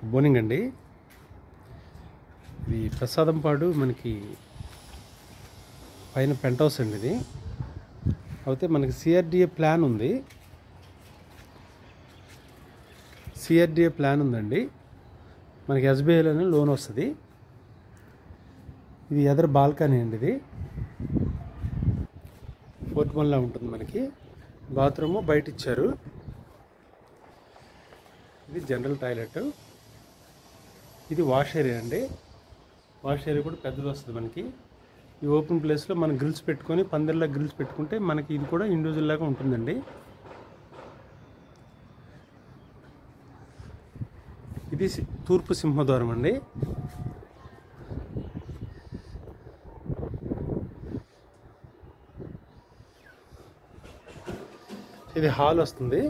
Good morning అండి. ఇది ప్రసాదంపాడు మనకి పైన పెంట్ హౌస్ అండి. ఇది అయితే మనకి సిఆర్డిఏ ప్లాన్ ఉంది. సిఆర్డిఏ ప్లాన్ ఉందండి. మనకి ఎస్బీఐలోనే లోన్ వస్తుంది. ఇది ఎదర్ బాల్కనీ అండి. ఇది ఫోర్త్ వన్లా ఉంటుంది. మనకి బాత్రూము బయట ఇచ్చారు. ఇది జనరల్ టాయిలెట్. ఇది వాష్ ఏరియా అండి. వాష్ ఏరియా కూడా పెద్దది వస్తుంది మనకి. ఈ ఓపెన్ ప్లేస్లో మనం గ్రిల్స్ పెట్టుకొని పందిర్లా గ్రిల్స్ పెట్టుకుంటే మనకి ఇది కూడా ఇండివిజువల్ లాగా ఉంటుందండి. ఇది తూర్పు సింహద్వారం అండి. ఇది హాల్ వస్తుంది.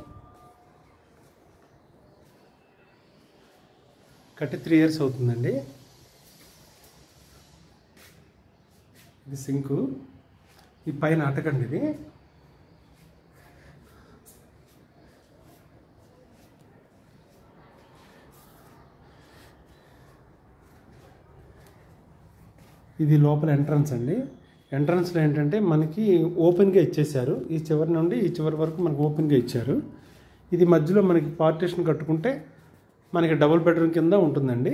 కట్టి 3 years అవుతుందండి. ఇది సింకు. ఈ పైన అటకండి. ఇది ఇది లోపల ఎంట్రన్స్ అండి. ఎంట్రన్స్లో ఏంటంటే మనకి ఓపెన్గా ఇచ్చేసారు. ఈ చివరి నుండి ఈ చివరి వరకు మనకు ఓపెన్గా ఇచ్చారు. ఇది మధ్యలో మనకి పార్టీషన్ కట్టుకుంటే మనకి డబుల్ బెడ్రూమ్ కింద ఉంటుందండి.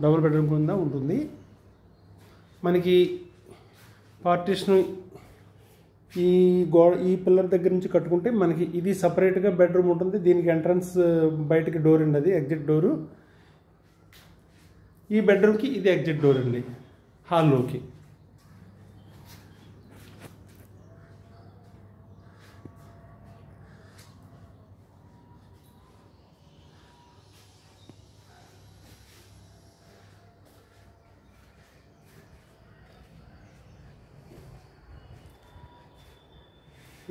డబుల్ బెడ్రూమ్ కింద ఉంటుంది. మనకి పార్టీషన్ ఈ పిల్లర్ దగ్గర నుంచి కట్టుకుంటే మనకి ఇది సపరేట్గా బెడ్రూమ్ ఉంటుంది. దీనికి ఎంట్రన్స్ బయటకి డోర్ అండి. అది ఎగ్జిట్ డోరు. ఈ బెడ్రూమ్కి ఇది ఎగ్జిట్ డోర్ అండి హాల్లోకి.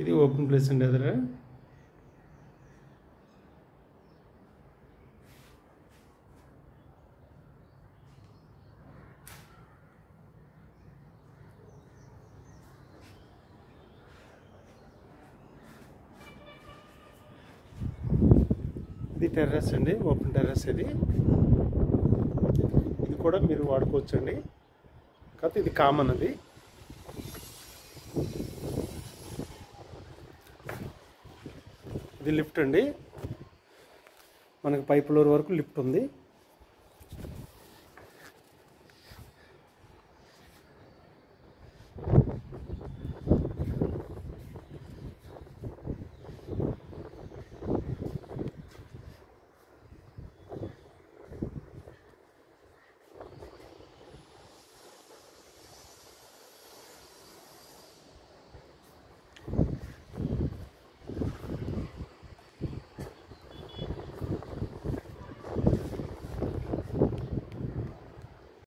ఇది ఓపెన్ ప్లేస్ అండి. ఎదురు ఇది టెర్రస్ అండి. Open terrace. ఇది కూడా మీరు వాడుకోవచ్చు అండి. కాకపోతే ఇది కామన్. అది ఇది లిఫ్ట్ అండి. మనకి పై ఫ్లోర్ వరకు లిఫ్ట్ ఉంది.